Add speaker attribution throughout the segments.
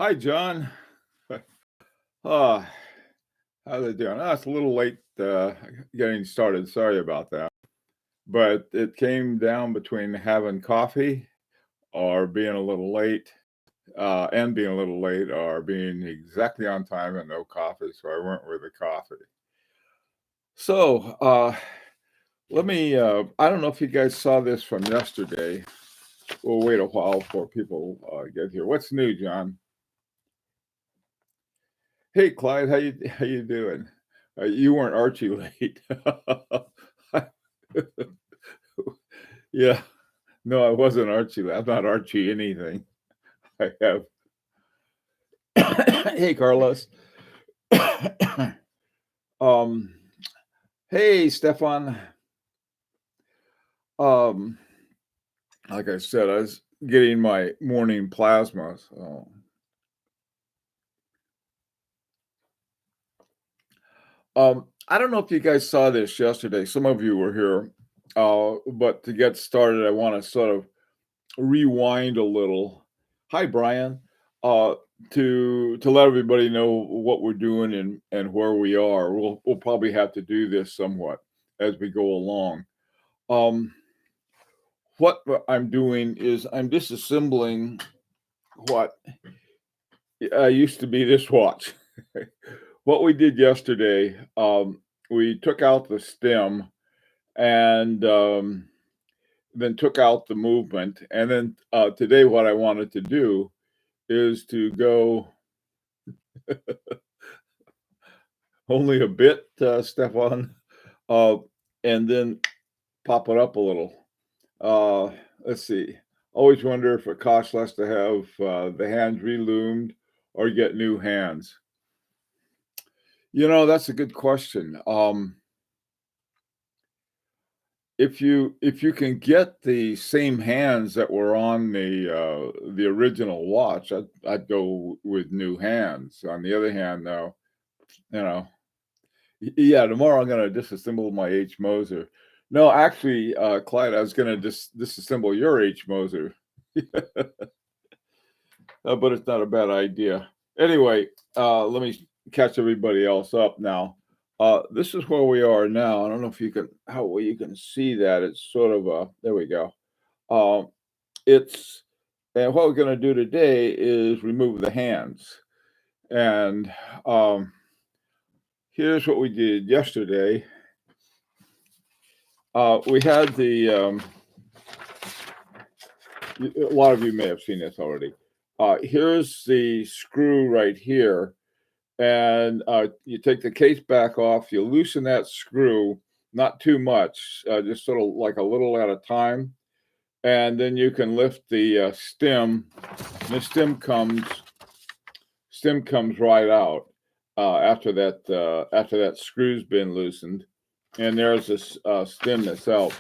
Speaker 1: Hi, John. Uh, how's it doing? It's a little late getting started. Sorry about that. But it came down between having coffee or being a little late, and being a little late or being exactly on time and no coffee. So I went with the coffee. So I don't know if you guys saw this from yesterday. We'll wait a while for people get here. What's new, John? Hey, Clyde, how you doing? You weren't Archie late. Yeah, no, I wasn't Archie late. I'm not Archie anything. I have. Hey, Carlos. um, hey, Stefan. Um, like I said, I was getting my morning plasma. So, I don't know if you guys saw this yesterday. Some of you were here, but to get started, I want to sort of rewind a little. Hi, Brian. Uh, to let everybody know what we're doing and where we are. We'll probably have to do this somewhat as we go along. Um, what I'm doing is I'm disassembling what used to be this watch. What we did yesterday, we took out the stem and then took out the movement, and then today what I wanted to do is to go only a bit, Stefan, uh, and then pop it up a little. Uh, let's see. Always wonder if it costs less to have the hands reloomed or get new hands. That's a good question. If you can get the same hands that were on the original watch, I'd go with new hands. On the other hand, though, you know, yeah, tomorrow I'm gonna disassemble my H Moser. No, actually, Clyde, I was gonna disassemble your H Moser, but it's not a bad idea. Anyway, let me catch everybody else up now. This is where we are now. I don't know if you can how well you can see that. It's sort of there we go. Um, it's and what we're gonna do today is remove the hands. And here's what we did yesterday. We had a lot of you may have seen this already. Here's the screw right here, and you take the case back off, you loosen that screw, not too much, just sort of like a little at a time, and then you can lift the stem. The stem comes right out after that screw's been loosened, and there's this stem that's out.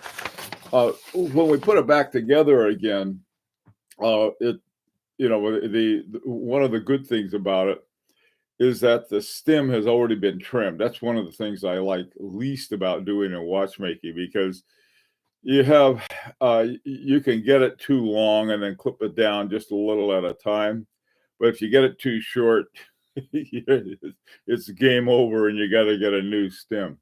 Speaker 1: When we put it back together again, it the one of the good things about it is that the stem has already been trimmed. That's one of the things I like least about doing in watchmaking because you have you can get it too long and then clip it down just a little at a time. But if you get it too short, it's game over and you got to get a new stem.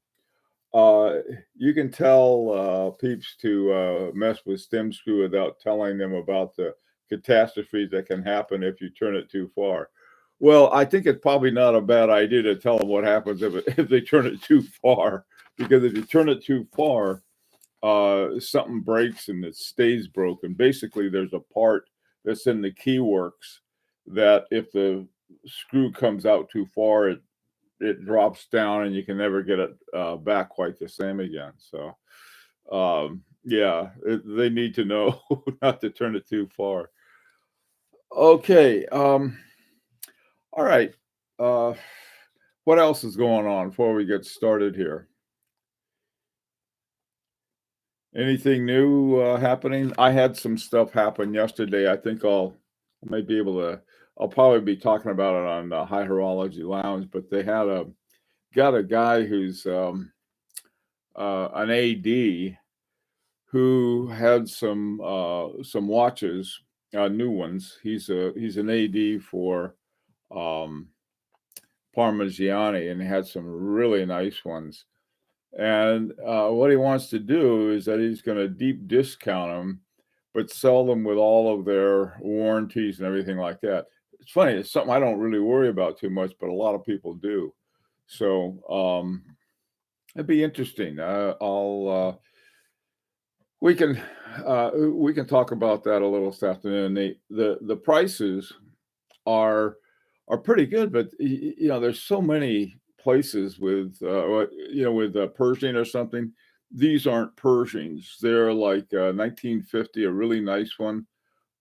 Speaker 1: Uh, you can tell peeps to mess with stem screw without telling them about the catastrophes that can happen if you turn it too far. Well, I think it's probably not a bad idea to tell them what happens if they turn it too far, because if you turn it too far, something breaks and it stays broken. Basically, there's a part that's in the key works that if the screw comes out too far, it drops down and you can never get it back quite the same again. So, yeah, they need to know not to turn it too far. Okay. All right. Uh, what else is going on before we get started here? Anything new happening? I had some stuff happen yesterday. I think I might be able to. I'll probably be talking about it on High Horology Lounge. But they got a guy who's an AD who had some watches, new ones. He's an AD for um, Parmigiani, and he had some really nice ones. And what he wants to do is that he's going to deep discount them, but sell them with all of their warranties and everything like that. It's funny. It's something I don't really worry about too much, but a lot of people do. So it'd be interesting. I'll we can talk about that a little this afternoon. The prices are pretty good, but you know, there's so many places with with Pershing or something. These aren't Pershings. They're like 1950, a really nice one.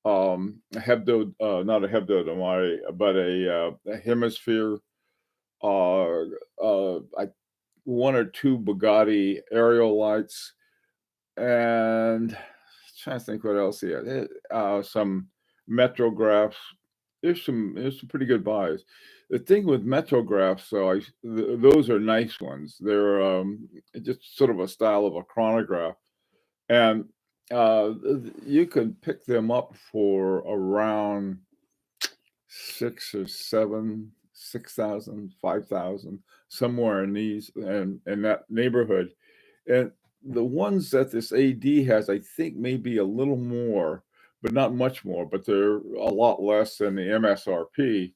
Speaker 1: A Hebdo, not a Hebdo Damari, but a Hemisphere. I One or two Bugatti aerial lights, and trying to think what else he had. Some Metrographs. There's some pretty good buys. The thing with Metrographs, though, those are nice ones. They're just sort of a style of a chronograph, and you can pick them up for around 6,000, 5,000, somewhere in these and in that neighborhood. And the ones that this AD has, I think maybe a little more, but not much more, but they're a lot less than the MSRP.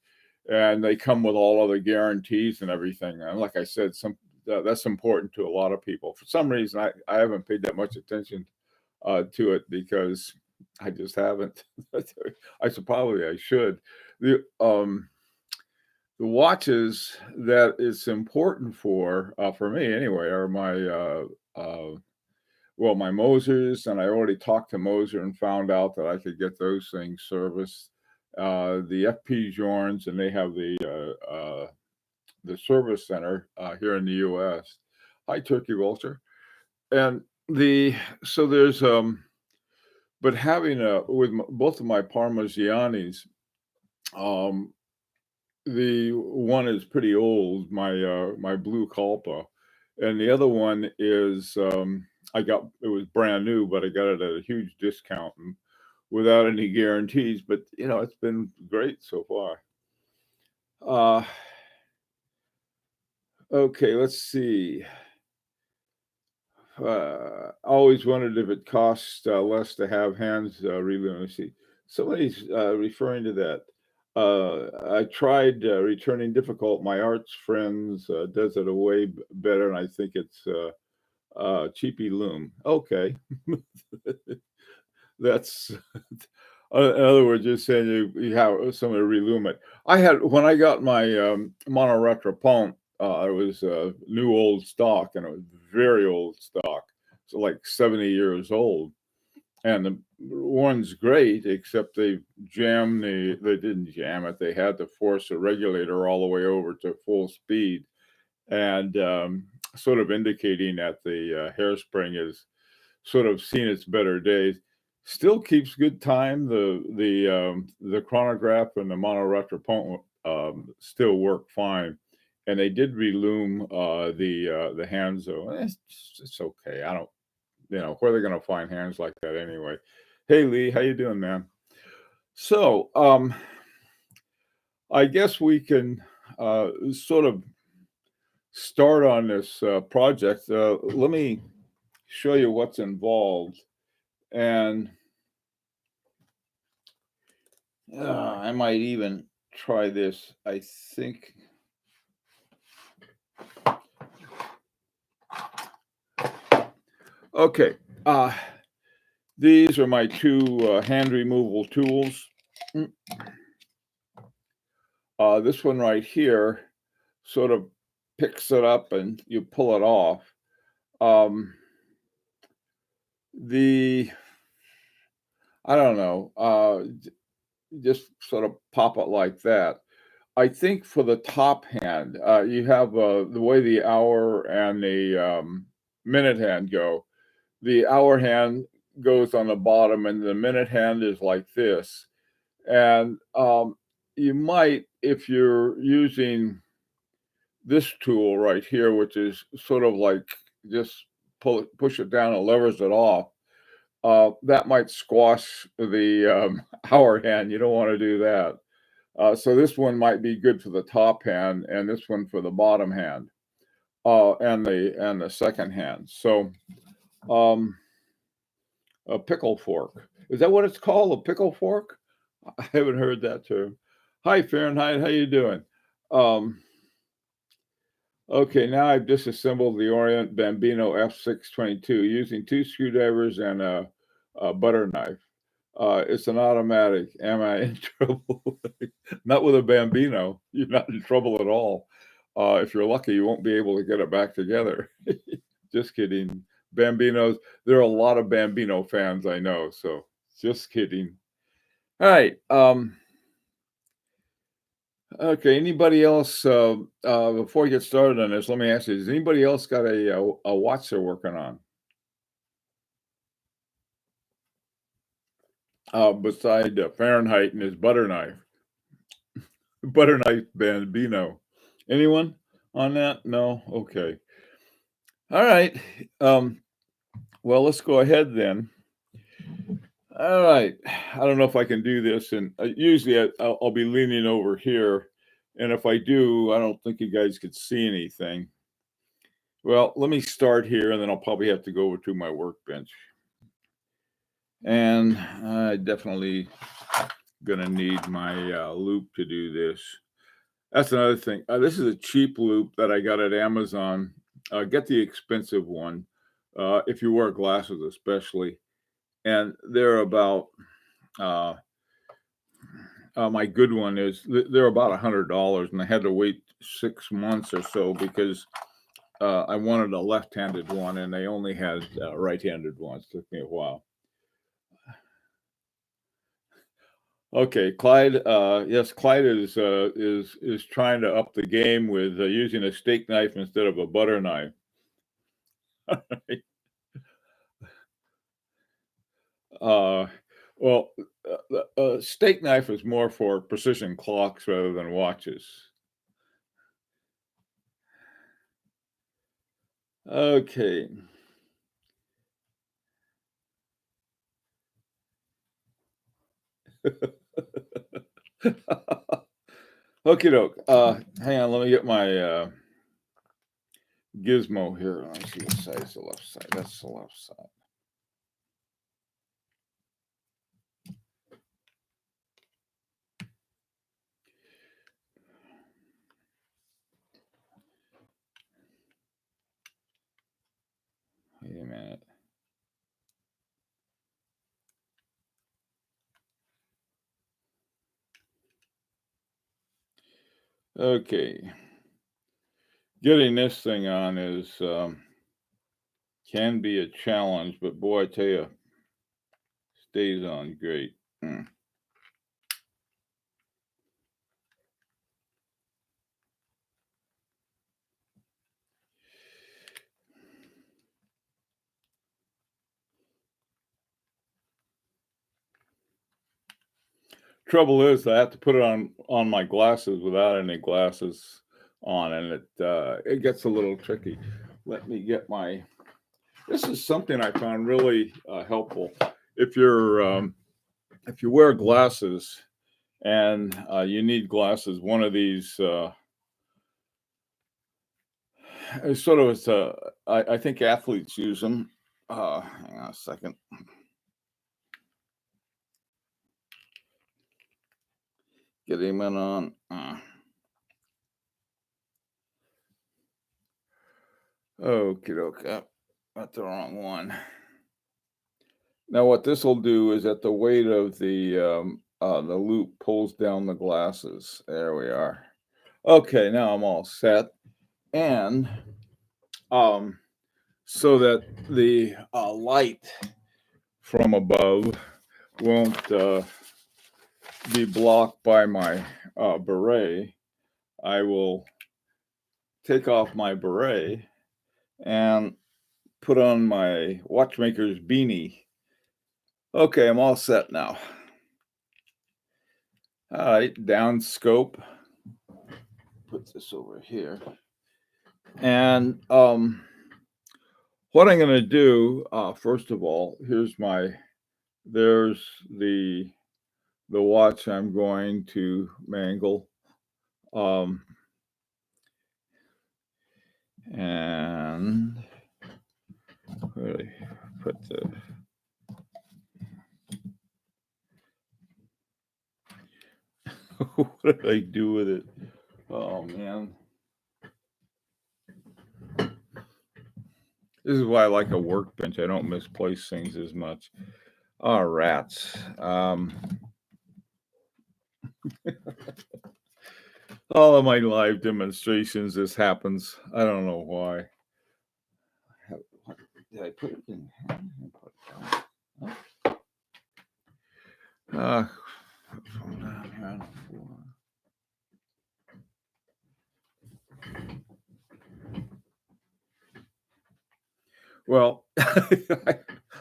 Speaker 1: And they come with all other guarantees and everything. And like I said, that's important to a lot of people. For some reason, I haven't paid that much attention to it because I just haven't. I should. The the watches that it's important for me anyway, are my my Mosers, and I already talked to Moser and found out that I could get those things serviced. The FP Jorns, and they have the service center here in the U.S. Hi, Turkey Vulture, and the so there's but having both of my Parmigianis, um, the one is pretty old, my blue Culpa, and the other one is it was brand new, but I got it at a huge discount and without any guarantees. But you know, it's been great so far. Uh, okay, let's see. Always wondered if it costs less to have hands reload. Let's see. Somebody's referring to that. I tried returning difficult. My arts friends does it away better, and I think it's cheapy loom. Okay, that's in other words, just saying you have somebody reloom it. I had when I got my Monoretro Pont, it was new old stock, and it was very old stock, so like 70 years old. And the one's great, except they didn't jam it. They had to force a regulator all the way over to full speed, and sort of indicating that the hairspring is sort of seen its better days. Still keeps good time. The chronograph and the Monoretro Pont still work fine, and they did reloom the Hanzo. It's okay. I don't, where they're gonna find hands like that anyway. Hey Lee, how you doing, man? So I guess we can sort of start on this project. Let me show you what's involved, and I might even try this. I think. Okay. These are my two hand removal tools. This one right here sort of picks it up and you pull it off. Um, the I don't know, just sort of pop it like that. I think for the top hand, you have the way the hour and the minute hand go. The hour hand goes on the bottom, and the minute hand is like this. And you might, if you're using this tool right here, which is sort of like just push it down and levers it off, that might squash the hour hand. You don't want to do that. So this one might be good for the top hand, and this one for the bottom hand, and the second hand. So um, a pickle fork. Is that what it's called? A pickle fork? I haven't heard that term. Hi Fahrenheit, how you doing? Um, okay, now I've disassembled the Orient Bambino F622 using 2 screwdrivers and a butter knife. It's an automatic. Am I in trouble? Not with a Bambino. You're not in trouble at all. If you're lucky, you won't be able to get it back together. Just kidding. Bambinos, there are a lot of Bambino fans I know, so just kidding. All right. Okay. Anybody else? Before we get started on this, let me ask you: has anybody else got a watch they're working on? Beside Fahrenheit and his butter knife, butter knife Bambino. Anyone on that? No. Okay. All right. Well, let's go ahead then. All right. I don't know if I can do this, and usually I'll be leaning over here, and if I do, I don't think you guys could see anything. Well, let me start here, and then I'll probably have to go over to my workbench. And I definitely gonna need my loop to do this. That's another thing. This is a cheap loop that I got at Amazon. Get the expensive one if you wear glasses, especially. And they're about my good one is they're about $100, and I had to wait 6 months or so because I wanted a left-handed one, and they only had right-handed ones. It took me a while. Okay, Clyde. Yes, Clyde is trying to up the game with using a steak knife instead of a butter knife. uh, well, steak knife is more for precision clocks rather than watches. Okay. Okie doke. Hang on, let me get my gizmo here. Let me see what side's the left side. That's the left side. Wait a minute. Okay. Getting this thing on is can be a challenge, but boy, I tell you, stays on great. Trouble is, I have to put it on my glasses without any glasses on, and it gets a little tricky. Let me get my. This is something I found really helpful. If if you wear glasses and you need glasses, one of these it's sort of I think athletes use them. Hang on a second. Get him in on. Okay, okay. That's the wrong one. Now, what this will do is that the weight of the loop pulls down the glasses. There we are. Okay, now I'm all set, and um, so that the light from above won't be blocked by my beret, I will take off my beret and put on my watchmaker's beanie. Okay, I'm all set now. All right, down scope. Put this over here. And what I'm going to do, first of all, there's the the watch I'm going to mangle. Um, and where did I put the what did I do with it? Oh man. This is why I like a workbench. I don't misplace things as much. Oh, rats. All of my live demonstrations, this happens. I don't know why. Did I put it in? Well,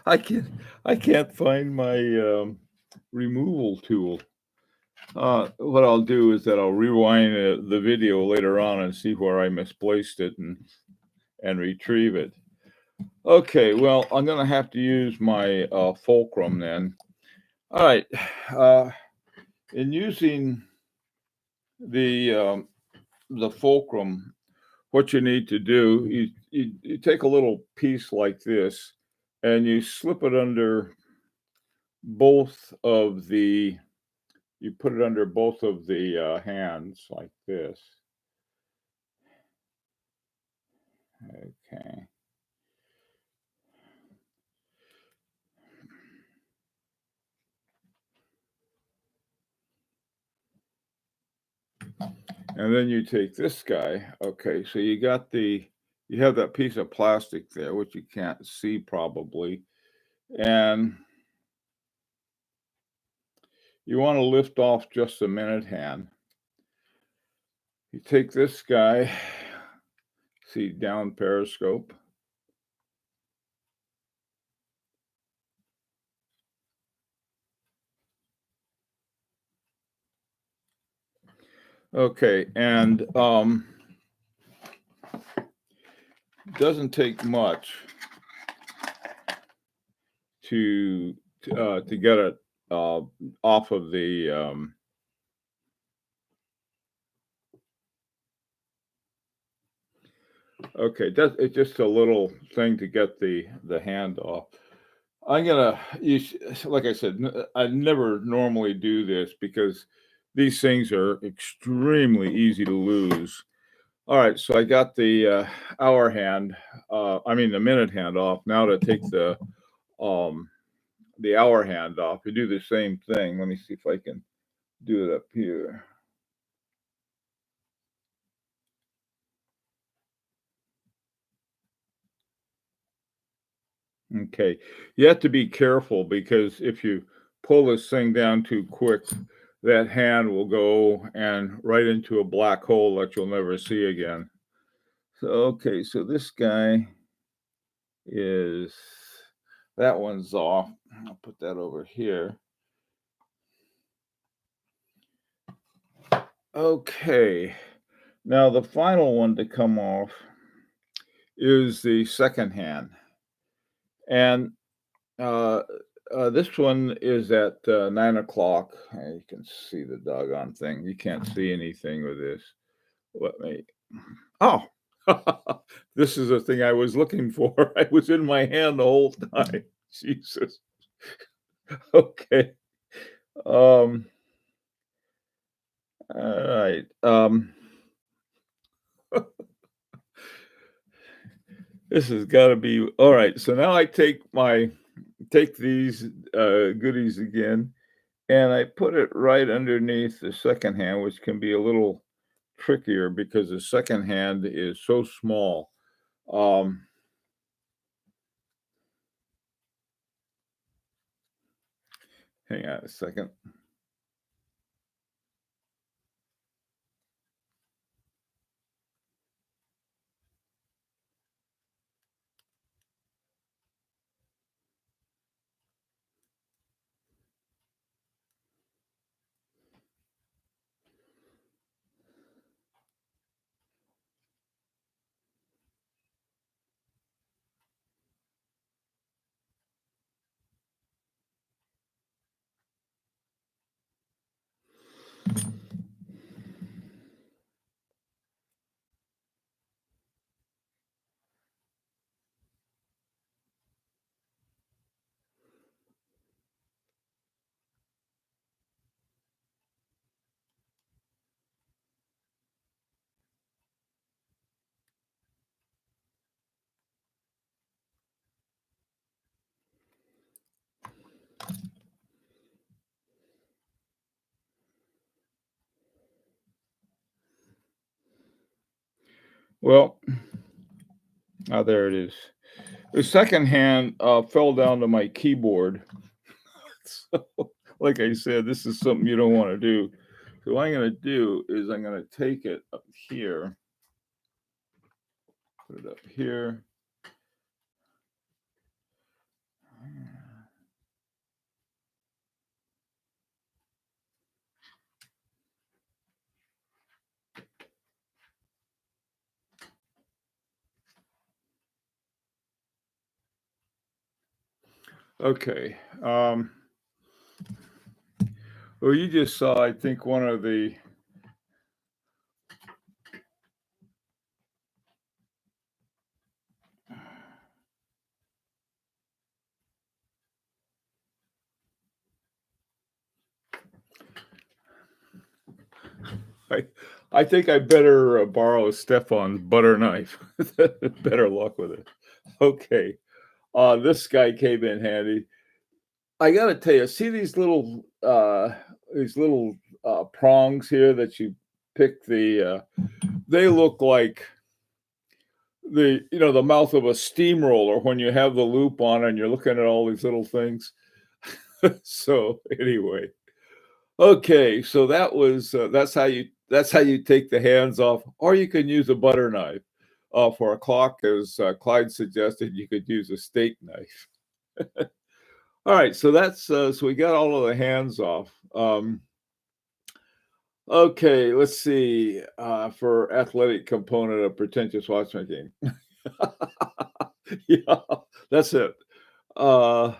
Speaker 1: I can't find my removal tool. What I'll do is that I'll rewind the video later on and see where I misplaced it and retrieve it. Okay, well, I'm going to have to use my fulcrum then. All right. In using the fulcrum, what you need to do, you take a little piece like this and you slip it under both of the, you put it under both of the hands like this. Okay. And then you take this guy. Okay, so you have that piece of plastic there, which you can't see probably. And you want to lift off just the minute hand. You take this guy, see down periscope. Okay, and doesn't take much to get it off of the okay, it's just a little thing to get the hand off. I'm gonna use, like I said, I never normally do this because these things are extremely easy to lose. All right, so I got the hour hand, I mean the minute hand off. Now to take the hour hand off, you do the same thing. Let me see if I can do it up here. Okay, you have to be careful because if you pull this thing down too quick, that hand will go and right into a black hole that you'll never see again. So, okay, so this guy is, that one's off. I'll put that over here. Okay, now the final one to come off is the second hand. And uh, this one is at 9 o'clock. You can see the doggone thing. You can't see anything with this. Let me. Oh, this is the thing I was looking for. I was in my hand the whole time. Jesus. Okay. All right. This has got to be all right. So now I take these goodies again, and I put it right underneath the second hand, which can be a little trickier because the second hand is so small. Um, Hang on a second. Well, there it is. The second hand fell down to my keyboard. So, like I said, this is something you don't want to do. So what I'm going to do is I'm going to take it up here, put it up here. Okay. Well, you just saw, I think, one of the I, I think I better borrow Stefan's butter knife. Better luck with it. Okay. This guy came in handy. I gotta tell you, see these little prongs here that you pick they look like the mouth of a steamroller when you have the loop on and you're looking at all these little things. So anyway, okay, so that's how you take the hands off, or you can use a butter knife. For a clock, as Clyde suggested, you could use a steak knife. All right, so so we got all of the hands off. Okay, let's see. For athletic component of pretentious watchmaking. Yeah, that's it. Uh,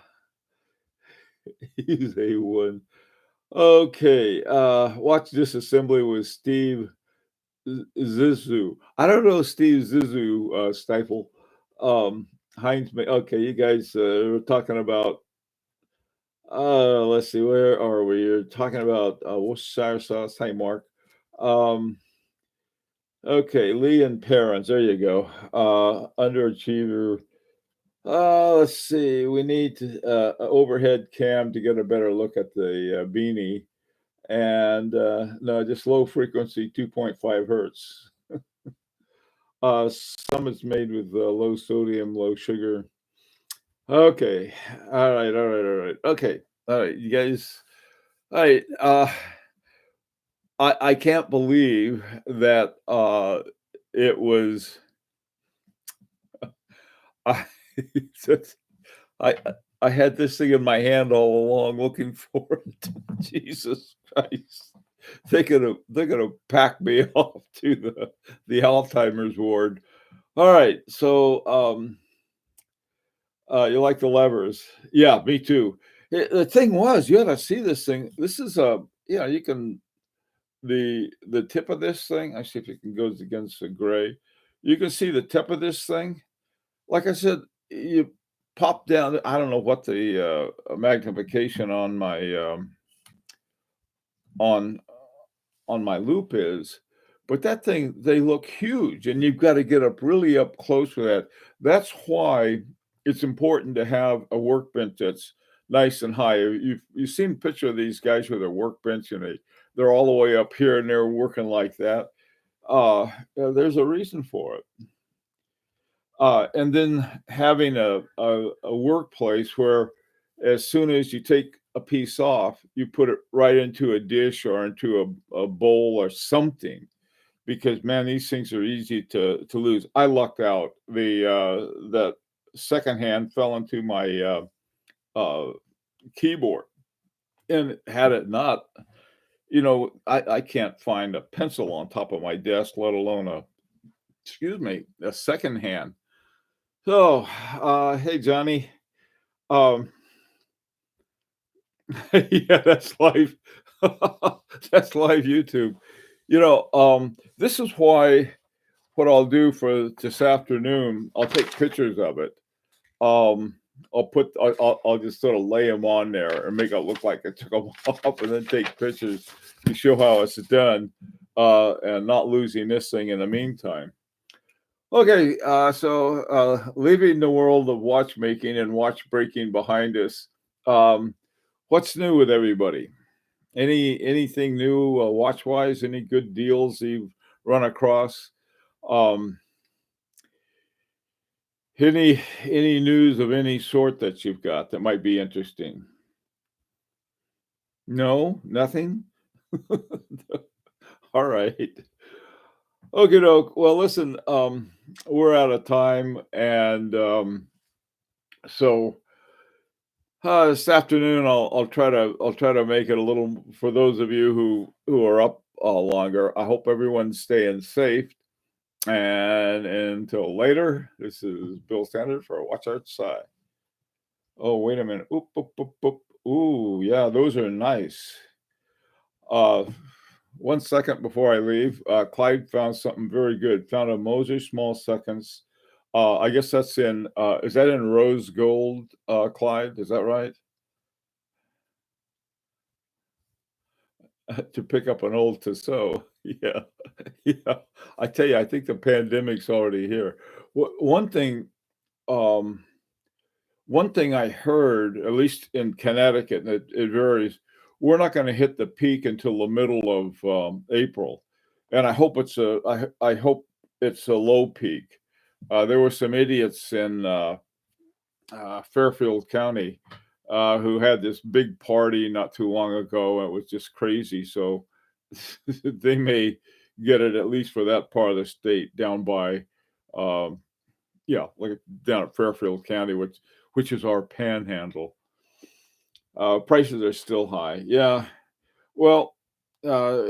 Speaker 1: use A1. Okay, watch disassembly with Steve Zissou. I don't know Steve Zissou, Stifle. Heinz. Okay, you guys were talking about. Let's see, where are we? You're talking about Worcestershire sauce. Hi, Mark. Um, okay, Lee and parents. There you go. Underachiever. Let's see. We need overhead cam to get a better look at the beanie. And no, just low frequency, 2.5 hertz. Some is made with low sodium, low sugar. Okay. All right. All right. All right. Okay. All right. You guys. All right. I can't believe that it was. I, just- I I had this thing in my hand all along, looking for it. Jesus Christ! They're gonna pack me off to the Alzheimer's ward. All right, so you like the levers? Yeah, me too. The thing was, you had to see this thing. This is you can the tip of this thing. I see if it can goes against the gray. You can see the tip of this thing. Like I said, you pop down. I don't know what the magnification on on my loop is, but that thing, they look huge, and you've got to get up really up close with that. That's why it's important to have a workbench that's nice and high. You've seen a picture of these guys with a workbench, and they're all the way up here, and they're working like that. There's a reason for it. And then having a workplace where as soon as you take a piece off, you put it right into a dish or into a bowl or something, because man, these things are easy to lose. I lucked out. The second hand fell into my keyboard, and had it not, I can't find a pencil on top of my desk, let alone a second hand. So, hey, Johnny. Um, yeah, that's live. That's live YouTube. This is why what I'll do for this afternoon, I'll take pictures of it. Um, I'll just sort of lay them on there and make it look like I took them off, and then take pictures to show how it's done, and not losing this thing in the meantime. Okay, so leaving the world of watchmaking and watch breaking behind us, what's new with everybody? Anything new watch wise? Any good deals you've run across? Um, Any news of any sort that you've got that might be interesting? No, nothing. All right. Okay, doke. Well, listen, we're out of time, and so this afternoon I'll try to make it a little for those of you who are up longer. I hope everyone's staying safe. And until later, this is Bill Standard for Watch Outside. Oh, wait a minute. Oop, oop, oop, oop. Ooh, yeah, those are nice. Uh, 1 second before I leave, Clyde found something very good. Found a Moser Small Seconds. I guess that's in, is that in rose gold, Clyde? Is that right? To pick up an old Tissot. Yeah. Yeah. I tell you, I think the pandemic's already here. One thing, um, one thing I heard, at least in Connecticut, and it varies, we're not gonna hit the peak until the middle of, April, and I hope it's a low peak. There were some idiots in, Fairfield County, who had this big party not too long ago, and it was just crazy, so they may get it at least for that part of the state down by, um yeah, like down at Fairfield County, which is our panhandle. Prices are still high. Yeah. Well, uh,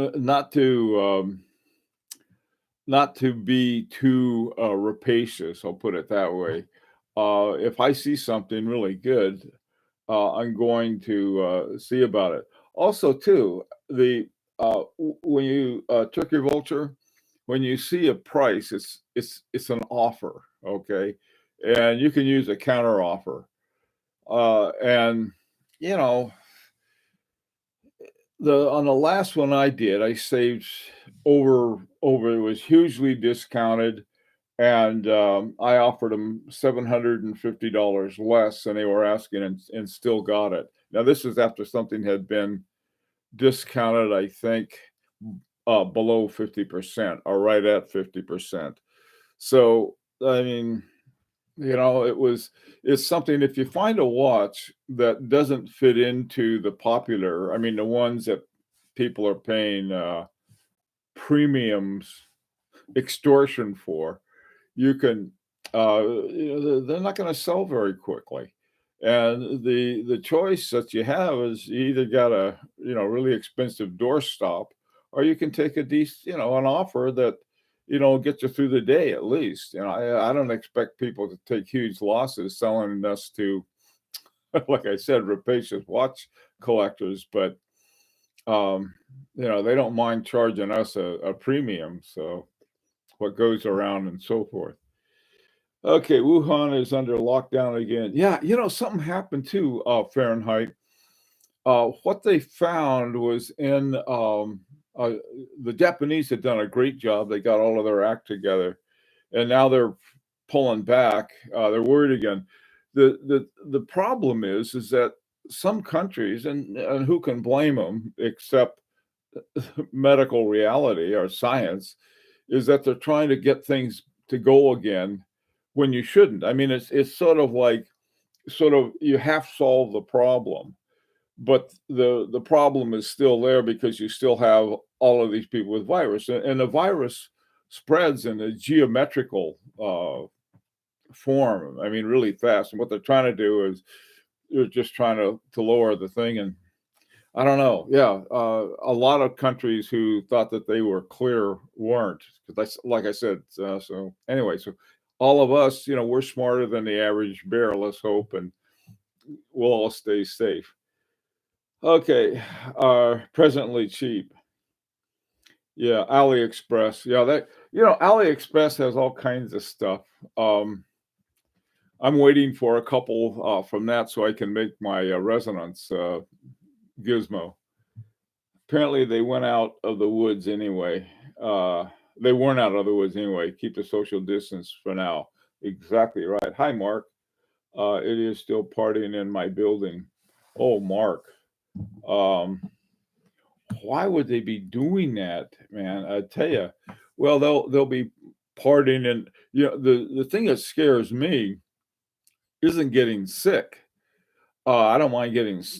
Speaker 1: not to be too rapacious, I'll put it that way. If I see something really good, I'm going to see about it. Also, too, when you turkey vulture, when you see a price, it's an offer, okay, and you can use a counter offer. And you know, the on the last one I did, I saved over. It was hugely discounted, and I offered them $750 less than they were asking, and still got it. Now this is after something had been discounted, I think, below 50% or right at 50%. So I mean, it's something if you find a watch that doesn't fit into the popular, I mean, the ones that people are paying premiums, extortion for, you can, they're not going to sell very quickly. And the choice that you have is you either got a really expensive doorstop, or you can take a decent an offer that gets you through the day at least. I don't expect people to take huge losses selling us to, like I said, rapacious watch collectors, but they don't mind charging us a premium. So what goes around and so forth. Okay, Wuhan is under lockdown again. Yeah, something happened too, Fahrenheit. What they found was uh, the Japanese had done a great job. They got all of their act together, and now they're pulling back. They're worried again. The problem is that some countries, and who can blame them except medical reality or science, is that they're trying to get things to go again when you shouldn't. I mean, it's sort of you half solve the problem, but the problem is still there because you still have all of these people with virus, and the virus spreads in a geometrical form. I mean, really fast. And what they're trying to do is they're just trying to lower the thing. And I don't know. Yeah, a lot of countries who thought that they were clear weren't. Because like I said. So anyway, so all of us, we're smarter than the average bear. Let's hope, and we'll all stay safe. Okay, presently cheap. Yeah, AliExpress. Yeah, AliExpress has all kinds of stuff. Um, I'm waiting for a couple from that so I can make my resonance gizmo. Apparently, they went out of the woods anyway. Uh, they weren't out of the woods anyway. Keep the social distance for now. Exactly right. Hi, Mark. It is still partying in my building. Oh, Mark. Um, why would they be doing that, man? I tell you. Well, they'll be. partying, and the thing that scares me isn't getting sick. I don't mind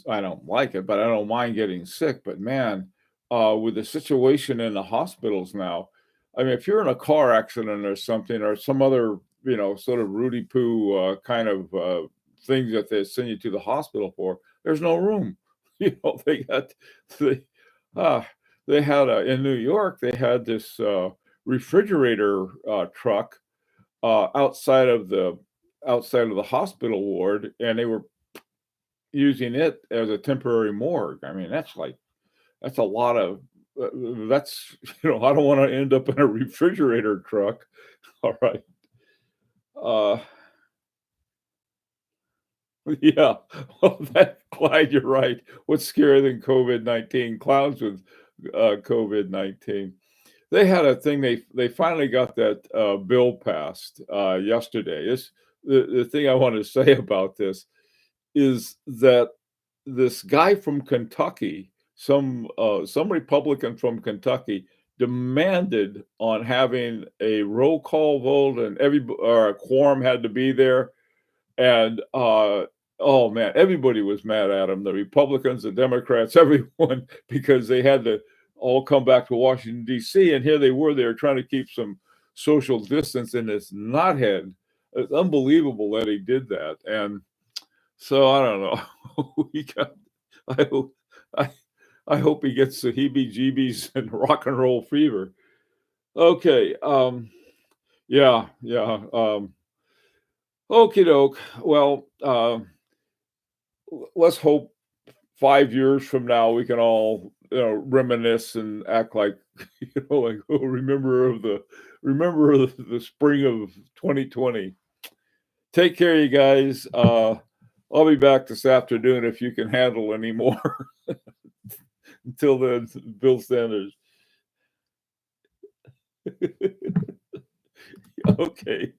Speaker 1: I don't like it, but I don't mind getting sick. But man, with the situation in the hospitals now, I mean, if you're in a car accident or something, or some other, sort of Rudy Poo kind of things that they send you to the hospital for, there's no room. They got they, uh, they had in New York, they had this refrigerator truck outside of the hospital ward, and they were using it as a temporary morgue. I mean, that's a lot of that's I don't want to end up in a refrigerator truck. All right. Uh, yeah. Well, Clyde, you're right. What's scarier than COVID-19? Clowns with COVID-19. They had a thing. They finally got that bill passed yesterday. The thing I want to say about this is that this guy from Kentucky, some Republican from Kentucky, demanded on having a roll call vote, and every or a quorum had to be there. And oh man, everybody was mad at him. The Republicans, the Democrats, everyone, because they had to all come back to Washington D.C. And here they were trying to keep some social distance in this knothead. It's unbelievable that he did that. And so I don't know. We got I hope I I hope he gets the heebie-jeebies and rock and roll fever. Okay, yeah, yeah, okey doke. Well, let's hope 5 years from now we can all, reminisce and act like, like, "Oh, remember the spring of 2020." Take care, you guys. I'll be back this afternoon if you can handle any more. Until then, Bill Sanders. Okay.